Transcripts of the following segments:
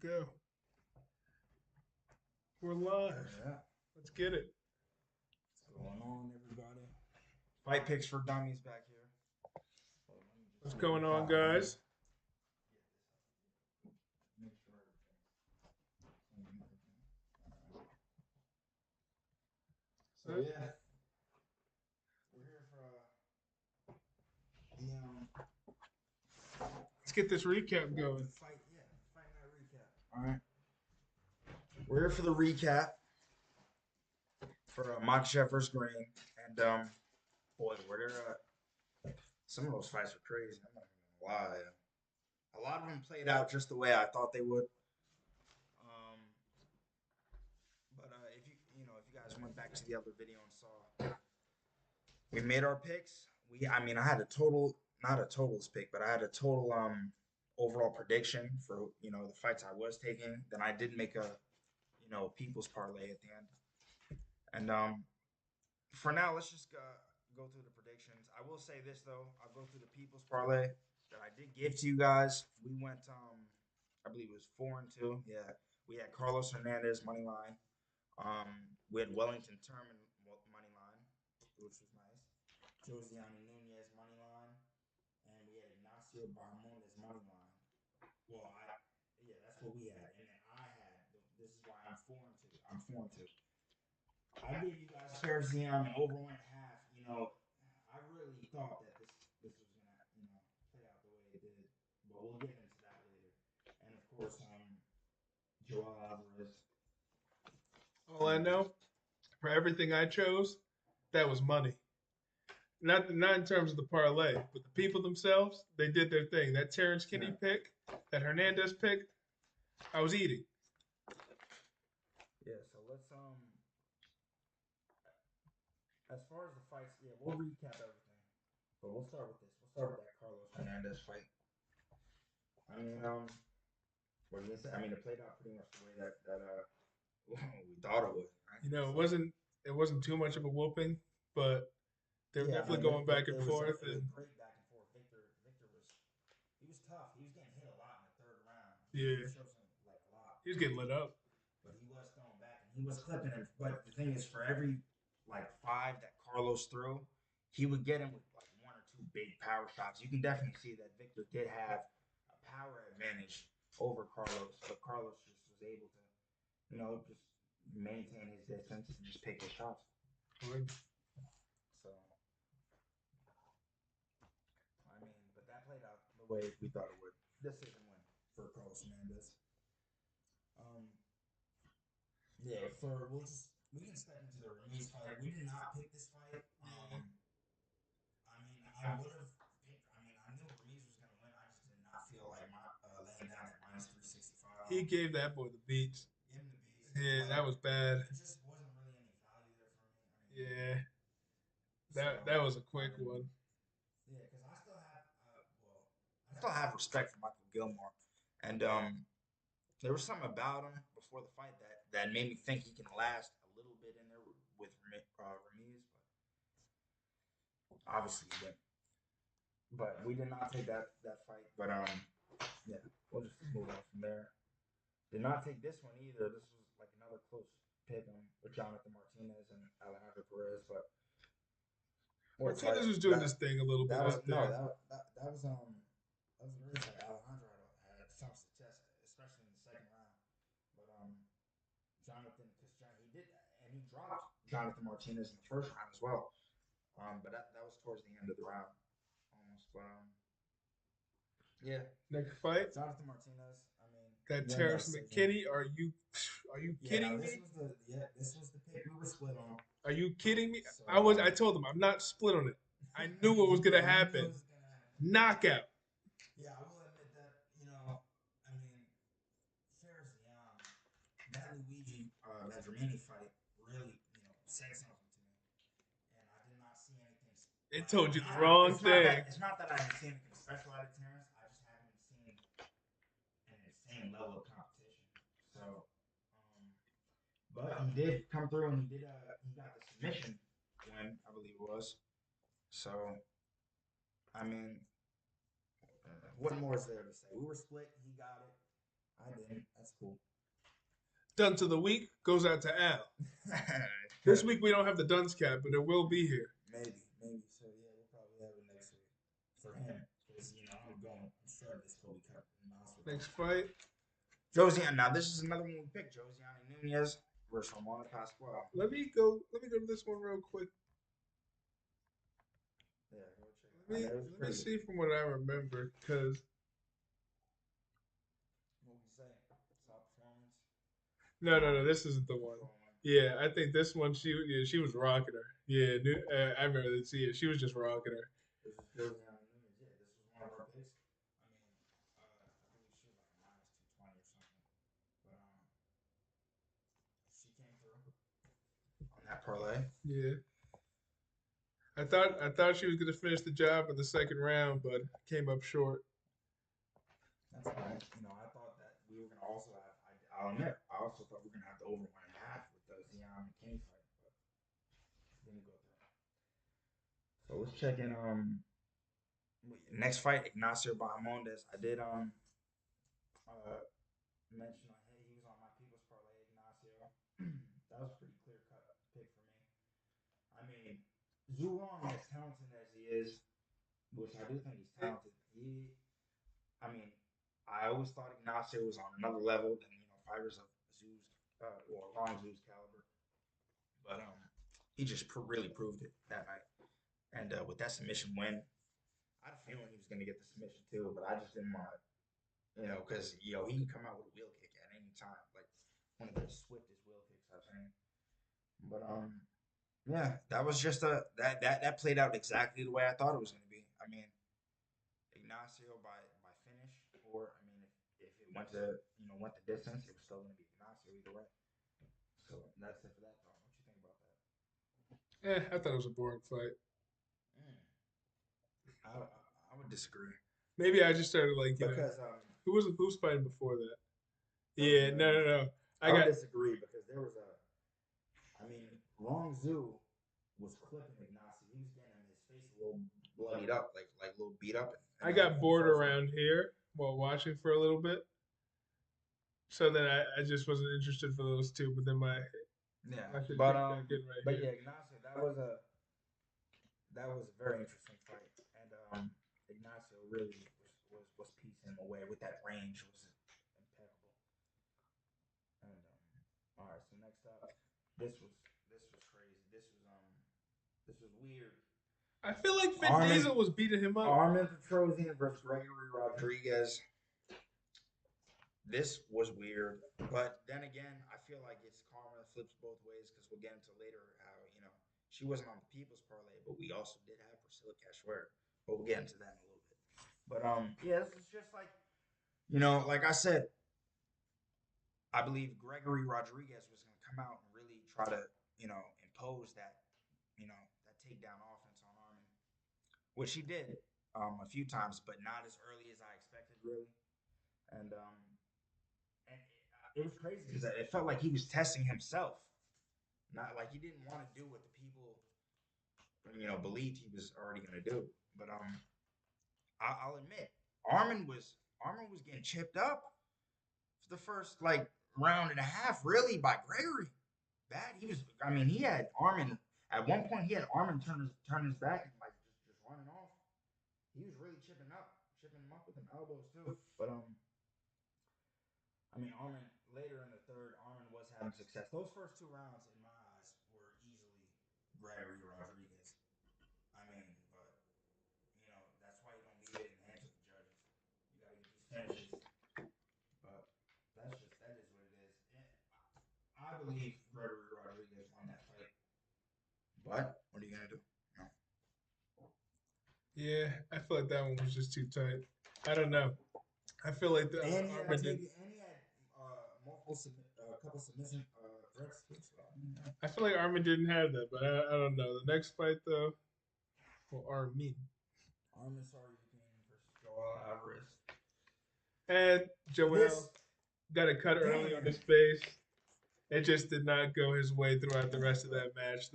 go. We're live. Yeah. Let's get it. What's going on, everybody? Fight picks for dummies back here. What's going on, guys? Make sure so yeah, we're here for Let's get this recap going. fight. Yeah, fight night recap. All right. We're here for the recap for Makhachev versus Green, and boy, some of those fights are crazy. I'm not gonna lie. A lot of them played out just the way I thought they would. Um, but if you guys went back to the other video and saw, we made our picks. I had a total, not a totals pick, but I had a total overall prediction for the fights I was taking. Then I did make a people's parlay at the end. And for now, let's just go through the predictions. I will say this though, I'll go through the people's parlay that I did give to you guys. We went I believe it was 4-2. Yeah, we had Carlos Hernandez money line. We had Wellington Turman money line, which was nice. Josiane Nunez money line, and we had Ignacio Barmondes money line. Yeah, that's what we had, and then I had. This is why I'm 4-2. I'm 4-2. I gave you guys Terzian and over 1.5. I really thought that this was gonna play out the way it did, but we'll get into that later. And of course, Joel Alvarez. All I know, for everything I chose, that was money. Not in terms of the parlay, but the people themselves, they did their thing. That Terrence Kinney pick, that Hernandez pick, I was eating. Yeah, so let's as far as the fights, yeah, we'll recap everything. But we'll start with this. We'll start with that Carlos Hernandez fight. What do you say? It played out pretty much the way that we thought it would. Right? It wasn't too much of a whooping, but they were definitely going back and forth. It was great back and forth. Victor was tough. He was getting hit a lot in the third round. Yeah, he showed some a lot. He was getting lit up, but he was throwing back and he was clipping him. But the thing is, for every 5 that Carlos threw, he would get him with 1 or 2 big power shots. You can definitely see that Victor did have a power advantage over Carlos, but Carlos just was able to, just maintain his distance and just pick his shots. Right. So, but that played out the way we thought it would. Decision win for Carlos Hernandez. Yeah, we can step into the Ramirez fight. We did not pick this fight. I would have picked. I knew Ramirez was going to win. I just did not feel like laying down at -365. He gave that boy the beats. Give him the beats. Yeah, that was bad. There just wasn't really any value there for me. Yeah, that was a quick one. Yeah, because I still have respect for Michael Gilmore, and there was something about him before the fight that made me think he can last a little bit in there with Ramirez, but obviously he didn't. But we did not take that fight. But yeah, we'll just move on from there. Did not take this one either. This was another close pick with Jonathan Martinez and Alejandro Perez, but Martinez was doing his thing a little bit. That was a great fight. Alejandro had some success, especially in the second round. But Jonathan, because he dropped Jonathan Martinez in the first round as well. But that was towards the end of the round, almost. But yeah. Next fight, Jonathan Martinez. That Terrence McKinney. Are you kidding me? This was the pick we were split on. Are you kidding me? So, I told him I'm not split on it. I knew what was gonna happen. Knockout. Yeah, I will admit that. That Luigi Vendramini fight really, said something to me, and I did not see anything. It told you the wrong thing. It's not that I haven't seen anything special out of Terrence. I just haven't seen an insane level of competition. So, but he did come through and he got the submission win, I believe it was. So, what more is there to say? We were split. He got it. I didn't. That's cool. Dunce of the week goes out to Al. This week we don't have the dunce cap, but it will be here. Maybe. So yeah, we'll probably have it next week for him because I'm starting this Kobe Cup. Next fight. Josiane. Now this is another one we picked. Josiane Nunez versus Ramona Pascual. Let me go to this one real quick. Yeah, go check it. Let me see from what I remember, because. What would you say? Top performance? No. This isn't the one. Yeah, I think this one she was rocking her. Yeah, I remember this. Yeah, she was just rocking her. This is Josiane Nunez. Yeah, this was one of our picks. I mean, I believe she was like a -220 or something, but she came through on that parlay. Yeah. I thought she was gonna finish the job in the second round, but came up short. That's fine. I thought that we were gonna also have. I'll admit, I also thought we were gonna have the over 1.5 with the Zion McCain fight, but didn't go through. So let's check in. Next fight, Ignacio Bahamondes. I did mention hey, he was on my people's parlay, Ignacio. That was a pretty clear cut pick for me. I mean, Zhu Long, as talented as he is, which I do think he's talented, I always thought Ignacio was on another level than fighters of Zhu's or Long Zhu's caliber, but he just really proved it that night. And with that submission win, I had a feeling he was going to get the submission too, but I just didn't want it, because he can come out with a wheel kick at any time, like one of the swiftest wheel kicks I've seen. But yeah, that was just that played out exactly the way I thought it was going to be. I mean, Ignacio by finish, or if it went the distance, it was still going to be Ignacio either way. So that's it for that thought. What you think about that? I thought it was a boring fight. I would disagree. Maybe I just started because who was fighting before that? Yeah, no. I would disagree because there was Long Zhu was clipping Ignacio. He was getting his face a little bloodied up, like a little beat up. I got bored around here while watching for a little bit, so then I just wasn't interested for those two. But then Ignacio, that was a very interesting fight, and Ignacio really was piecing him away with that range. Was impeccable. And all right, so next up, this was crazy. This was weird. I feel like Vin Diesel was beating him up. Armin Petrosian versus Gregory Rodriguez. This was weird, but then again, I feel like it's karma flips both ways because we'll get into later how she wasn't on the People's Parlay, but we also did have Priscilla Cachoeira. But we'll get into that in a little bit. But yeah, this is just like like I said, I believe Gregory Rodriguez was going to come out and really try to impose that that takedown offense on Armin, which he did a few times, but not as early as I expected, really. And it was crazy because it felt like he was testing himself, not like he didn't want to do what the people believed he was already going to do. But I'll admit, Armin was getting chipped up for the first round and a half, really, by Gregory. Bad. He had Armin at one point. He had Armin turn his back and just running off. He was really chipping him up with them elbows too. But Armin later in the third, Armin was having success. Those first two rounds, in my eyes, were easily Gregory Rodriguez. But that's why you don't leave it in the hands of the judges. You got to get these finishes. But that is what it is. I believe Gregory Rodriguez won that fight. But what are you gonna do? No. Yeah, I feel like that one was just too tight. I don't know. I feel like Armin did. And he had couple submission threats. I feel like Armin didn't have that, but I don't know. The next fight though, Armin Saryukin versus Joel Alvarez. And Joel got a cut early on his face. It just did not go his way throughout the rest of that match.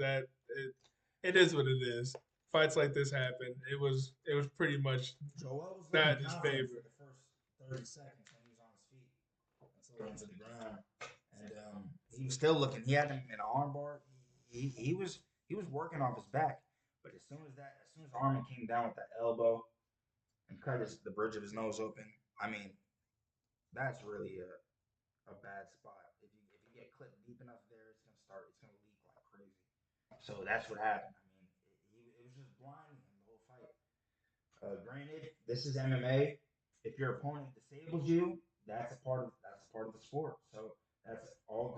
It is what it is. Fights like this happen. It was pretty much Joel was not in his favor. For the first 30 seconds when he was on his feet until throw him to the ground, and he was still looking. He had him in an armbar. He was working off his back, but as soon as Armin came down with that elbow and cut the bridge of his nose open, I mean, that's really a bad spot. If you get clipped deep enough there, it's gonna leak like crazy. So that's what happened. I mean, it was just blinding him the whole fight. Granted, this is MMA. If your opponent disables you, that's a part of the sport. So that's all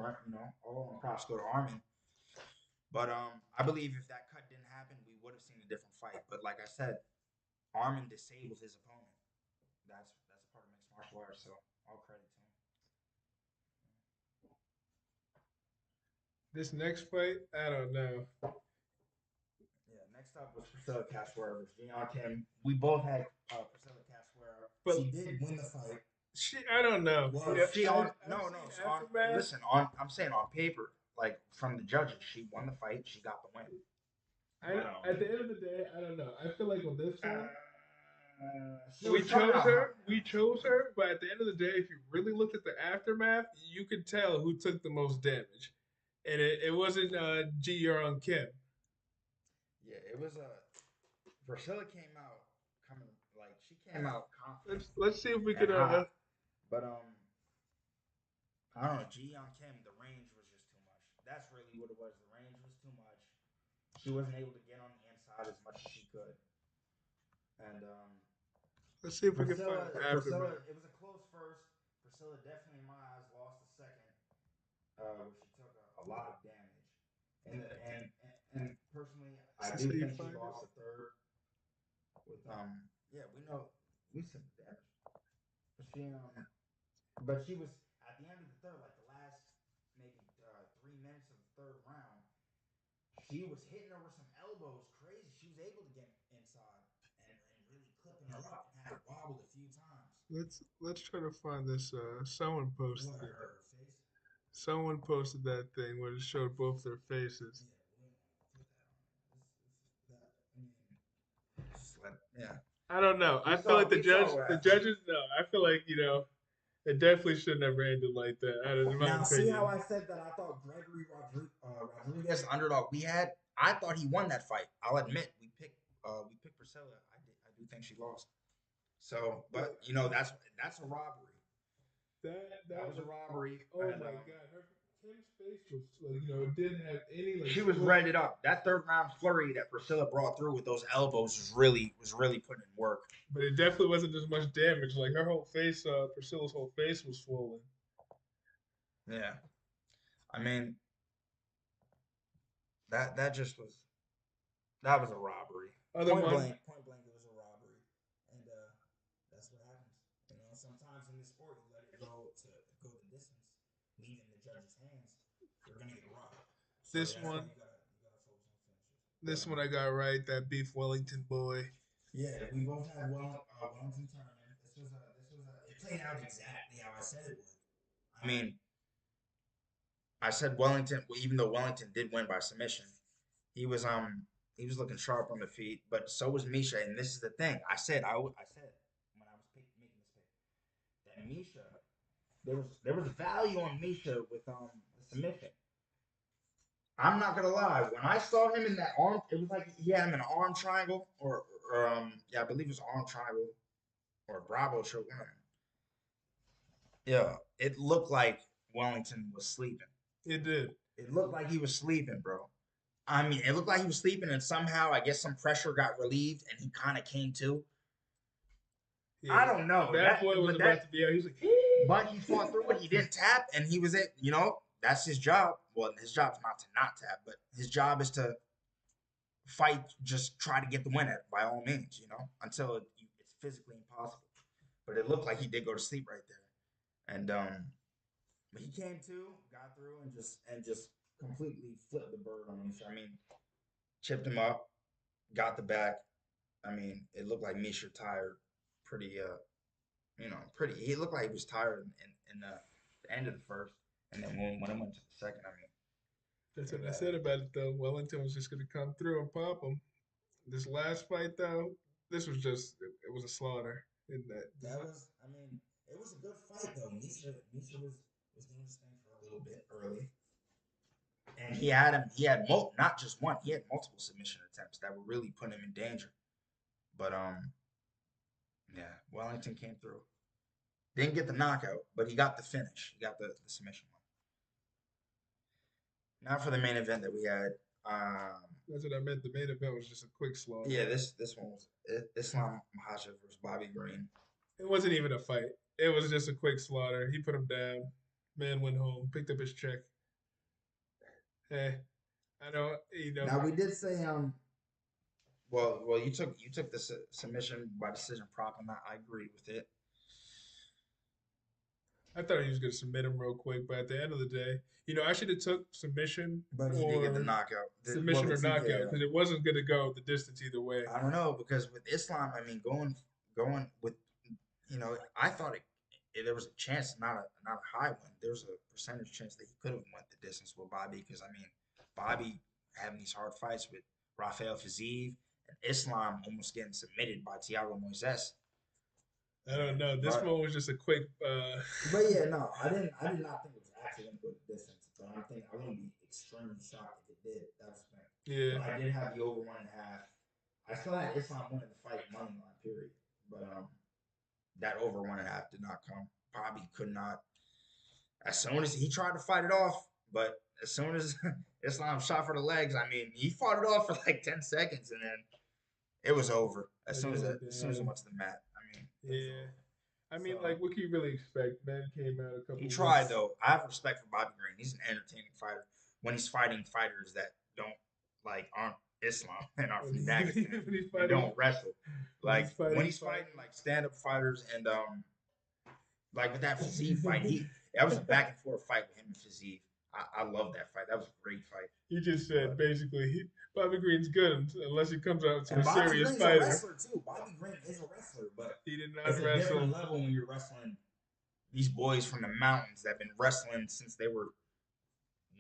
props go to Armin. But I believe if that cut didn't happen, we would have seen a different fight. But like I said, Armin disabled his opponent. That's a part of mixed martial arts. So all credit to him. This next fight, I don't know. Yeah. Next up was Priscilla Cachoeira versus Gian Kim. We both had Priscilla Cachoeira. But She did win the fight. I don't know. Well, Yeah, she on I've no seen no. So on Aftermath. listen on. I'm saying on paper, like from the judges, she won the fight. She got the win. At the end of the day, I don't know. I feel like on this one, She we was coming chose out her. hot. We chose her, but at the end of the day, if you really looked at the aftermath, you could tell who took the most damage, and it wasn't Ji Yeon Kim. Yeah, it was a. Priscilla came out coming like she came out confident Let's see if we and could. hot, but I don't know. Ji on Kim, the range was just too much. That's really what it was. The range was too much. She wasn't able to get on the inside as much as she could, and Let's see if we can find Priscilla, aftermath. it was a close first. Priscilla definitely, in my eyes, lost the second, where she took a lot of damage. And personally, I do think she lost the third. With yeah, we said the damage. But she was at the end of the third, like the last maybe 3 minutes of the third round. She was hitting her with some elbows, crazy. She was able to get inside and really clipping her up and had her wobbled a few times. Let's try to find this. Someone posted What, it. her face? Someone posted that thing where it showed both their faces. Yeah. I don't know. I feel like the judges. No, I feel like it definitely shouldn't have ended like that. In my Now, see opinion. how I said that I thought Gregory Rodriguez, the underdog we had, I thought he won that fight. I'll admit we picked Priscilla. I do think she lost. So, but that's a robbery. That was a robbery. Oh my god, Kim's face was it didn't have any like. She was redded up. That third round flurry that Priscilla brought through with those elbows was really putting in work. But it definitely wasn't as much damage. Like her whole face, Priscilla's whole face was swollen. Yeah, I mean that just that was a robbery. Point blank, it was a robbery, and that's what happens. Sometimes in this sport, you let it go the distance, leaving the judge's hands. You're gonna get robbed. So This one, you gotta focus on finishes. This one I got right. That Beef Wellington boy. Yeah, we both had Wellington tournament. It played out exactly how I said it would. I mean, I said Wellington, even though Wellington did win by submission, he was looking sharp on the feet, but so was Misha. And this is the thing I said when I was making this pick that Misha, there was value on Misha with the submission. I'm not gonna lie. When I saw him in that arm, it was like he had him in an arm triangle, or yeah, I believe it was arm triangle or Bravo choke. Yeah, it looked like Wellington was sleeping. It did. It looked like he was sleeping, bro. I mean, it looked like he was sleeping, and somehow I guess some pressure got relieved, and he kind of came to. Yeah, I don't know. That boy was about to be out. He was like, but he fought through it. He didn't tap, and he was it. That's his job. Well, his job's not to not tap, but his job is to fight. Just try to get the win by all means. Until it's physically impossible. But it looked like he did go to sleep right there, and but he came to, got through, and just completely flipped the bird on Misha. I mean, chipped him up, got the back. I mean, it looked like Misha tired pretty. He looked like he was tired in the end of the first, and then when it went to the second, I mean. That's what I said about it, though. Wellington was just going to come through and pop him. This last fight, though, it was a slaughter. It was a good fight, though. Misha was was doing his thing for a little bit early, and not just one, he had multiple submission attempts that were really putting him in danger. But yeah, Wellington came through. Didn't get the knockout, but he got the finish. He got the submission one. Now for the main event that we had. That's what I meant. The main event was just a quick slaughter. Yeah, this one was Islam Makhachev versus Bobby Green. It wasn't even a fight. It was just a quick slaughter. He put him down. Man went home, picked up his check. Hey, I know. Now we did say well, you took the submission by decision prop, and I agree with it. I thought he was going to submit him real quick, but at the end of the day, I should have took submission but he did get the knockout. Submission or knockout, because it wasn't going to go the distance either way. I don't know, because with Islam, I mean, going with, I thought there was a chance, not a high one. There was a percentage chance that he could have went the distance with Bobby, because I mean, Bobby having these hard fights with Rafael Fiziev and Islam almost getting submitted by Thiago Moises. I don't know. This one was just a quick. But yeah, no, I did not think it was actually going to go the distance. But I wouldn't be extremely shocked if it did. That's the thing. Yeah. But I did have the over 1.5. I still had Islam winning the fight money line, period. But that over 1.5 did not come. Bobby could not. As soon as he tried to fight it off, but as soon as Islam shot for the legs, I mean, he fought it off for like 10 seconds, and then it was over. As soon as it went to the mat. Yeah. I mean, like, what can you really expect? Man came out a couple. He tried, though. I have respect for Bobby Green. He's an entertaining fighter. When he's fighting fighters that aren't Islam and aren't from Dagestan and don't wrestle. Like, when he's fighting like stand-up fighters and like with that Fiziev fight, that was a back and forth fight with him and Fiziev. I love that fight. That was a great fight. He just said basically Bobby Green's good unless he comes out to a Bobby serious Green's fighter. A wrestler too. Bobby Green is a wrestler, but he did not it's wrestle. A different level when you're wrestling these boys from the mountains that have been wrestling since they were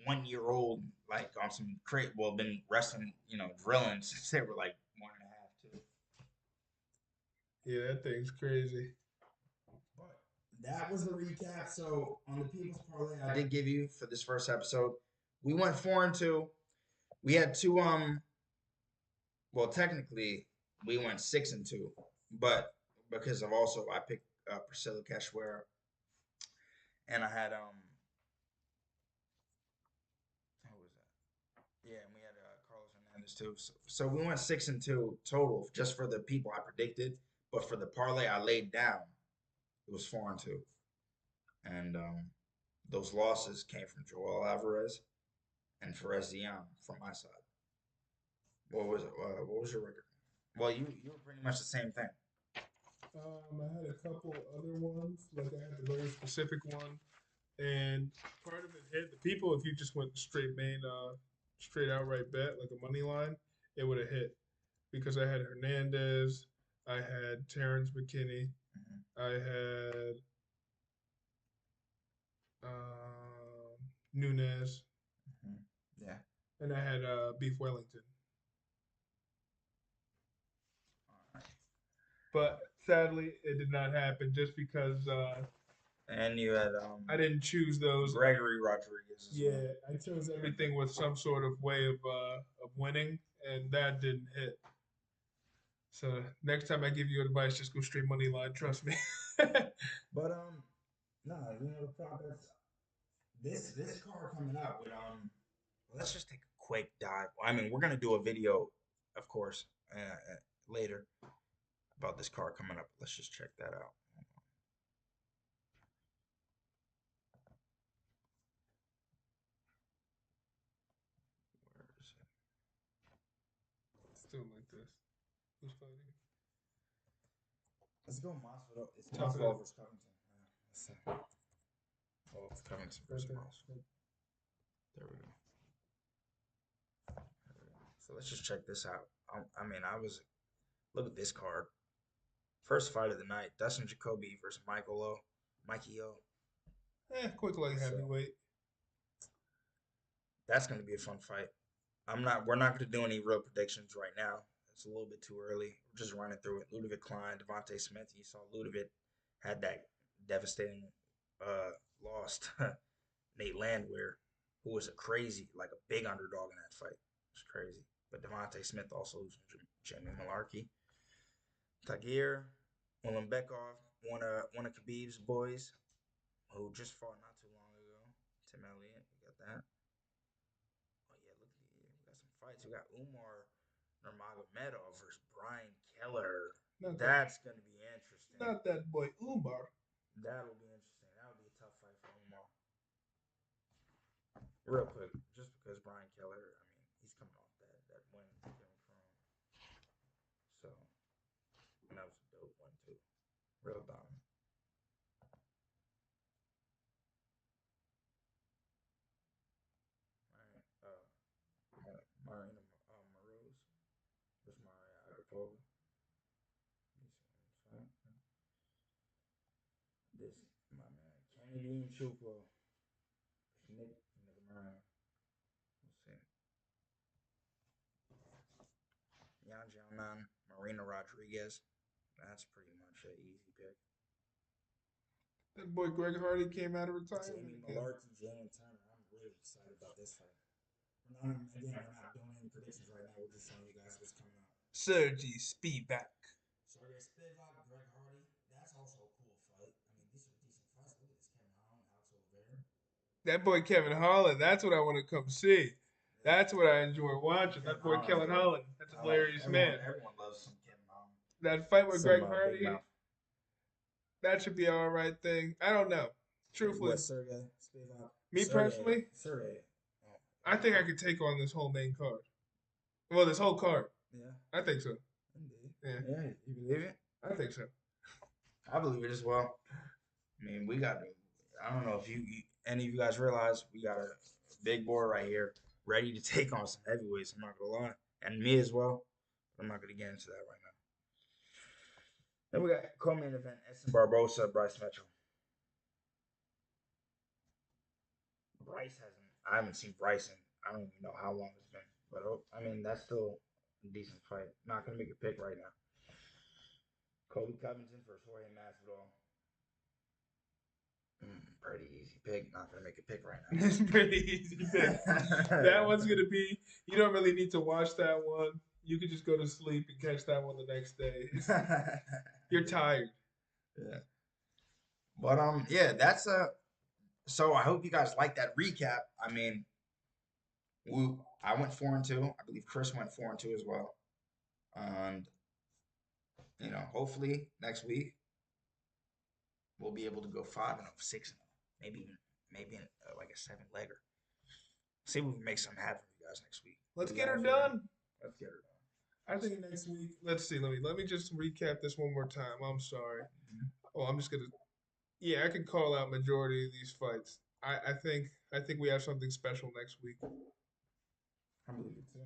1 year old, like on some been wrestling, drilling since they were like 1.5, 2. Yeah, that thing's crazy. That was the recap. So on the People's Parlay I did give you for this first episode, we went 4-2. We had two well, technically we went 6-2, but because of also I picked Priscilla Cachoeira, and I had who was that? Yeah, and we had Carlos Hernandez too. So we went 6-2 total just for the people I predicted, but for the parlay I laid down, it was 4-2, and those losses came from Joel Alvarez and Fares Dion from my side. What was it? What was your record? Well, you were pretty much the same thing. I had a couple other ones, like I had the very specific one, and part of it hit. The people, if you just went straight outright bet, like a money line, it would have hit, because I had Hernandez, I had Terrence McKinney, I had Nunes, yeah, and I had Beef Wellington. But sadly, it did not happen just because. And you had I didn't choose those. Gregory Rodriguez. Yeah, I chose everything with some sort of way of winning, and that didn't hit. So next time I give you advice, just go straight money line. Trust me. But no, the progress. This card coming out with let's just take a quick dive. I mean, we're gonna do a video, of course, later about this card coming up. Let's just check that out. Where is it? Still like this. Who's fighting? Let's go Masvidal. It's Masvidal versus Covington. Let's see. Oh, it's Covington versus Masvidal. There we go. So let's just check this out. Look at this card. First fight of the night, Dustin Jacoby versus Mikey O. Quick light heavyweight. That's going to be a fun fight. We're not going to do any real predictions right now. It's a little bit too early. We're just running through it. Ludovic Klein, Devontae Smith. You saw Ludovic had that devastating loss Nate Landwehr, who was a big underdog in that fight. It's crazy. But Devontae Smith also loses to Jimmy Malarkey. Tagir Ulanbekov, one of Khabib's boys, who just fought not too long ago. Tim Elliott, we got that. Oh yeah, look, we got some fights. We got Umar Nurmagomedov versus Brian Keller. That's gonna be interesting. Not that boy Umar. That'll be interesting. That'll be a tough fight for Umar. Real quick, just because Brian Keller, I mean, he's coming off that win to Game of Thrones. So, and that was a dope one too. Real dominant. All right. Marina Moroz versus Maria Agapova. This, my man, Kennedy Chukwu. Nick Murray. We'll see. Yan Jianan, Marina Rodriguez. That's pretty much an easy pick. That boy Greg Hardy came out of retirement. Jamie Malarkey, Jalen Turner. I'm really excited about this fight. We're not doing any predictions right now. We're just showing you guys what's coming up. Sergey Spivak. Sergey Spivak, Greg Hardy. That's also a cool fight. I mean, these are decent fights. Look at this, Kevin Holland, Alex Oliveira. That boy Kevin Holland. That's what I want to come see. That's what I enjoy watching. That boy Kevin Holland. That's a hilarious man. Everyone loves some Kevin Holland. That fight with Greg Hardy. That should be an all right thing. I don't know. Truthfully, Sergey Spivak. Me personally, I think I could take on this whole main card. Well, this whole card. Yeah. I think so. Indeed. Yeah. You believe it? I think so. I believe it as well. I mean, we got. I don't know if any of you guys realize we got a big boy right here, ready to take on some heavyweights. I'm not gonna lie, and me as well. But I'm not gonna get into that right now. Then we got co-main event: Edson Barbosa, Bryce Mitchell. I haven't seen Bryce in I don't even know how long it's been, but I mean that's still a decent fight. Not gonna make a pick right now. Colby Covington versus Jorge Masvidal. Pretty easy pick. Not gonna make a pick right now. It's pretty easy pick. That one's gonna be. You don't really need to watch that one. You could just go to sleep and catch that one the next day. You're tired. Yeah. But yeah, that's So I hope you guys like that recap. I mean, I went 4-2. I believe Chris went 4-2 as well. And hopefully next week we'll be able to go 5-0, 6-0, maybe like a 7-legger. See if we can make something happen for you guys next week. Let's get her done. Let's get her done. I think next week. Let's see. Let me just recap this one more time. I'm sorry. Oh, I'm just gonna. Yeah, I can call out majority of these fights. I think we have something special next week. I believe it too.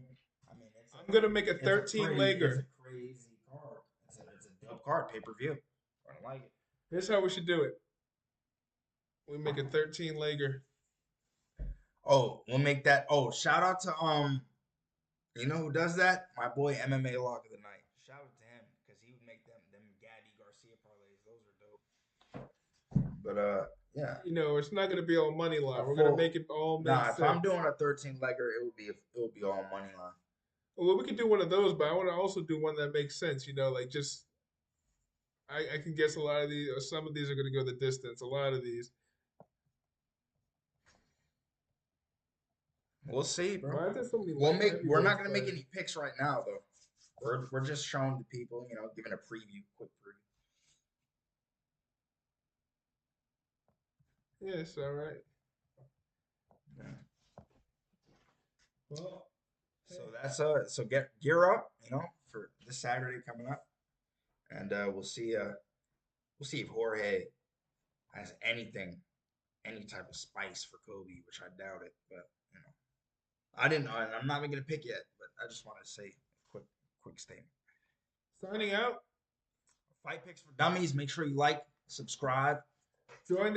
I mean, I'm gonna make a 13-legger. It's a crazy card. It's a dope card, pay-per-view. I like it. Here's how we should do it. We make a 13-legger. Oh, we'll make that. Oh, shout out to you know who does that? My boy MMA Lock of the Night. Shout out to him because he would make them Gabby Garcia parlays. Those are dope. But yeah. It's not gonna be all money line. We're gonna make it all make sense. If I'm doing a 13-legger, it would be all money line. Well, we could do one of those, but I want to also do one that makes sense. Like just I can guess a lot of these. Or some of these are gonna go the distance. A lot of these. We'll see, bro. Why is there so many We're not gonna make any picks right now, though. We're just showing the people, giving a preview, quick preview. Yes, all right. Yeah. Well, so that's so gear up, for this Saturday coming up, and we'll see if Jorge has any type of spice for Kobe, which I doubt it, but I'm not making a pick yet, but I just want to say a quick statement. Signing out. Fight Picks for Dummies. Make sure you like, subscribe. Join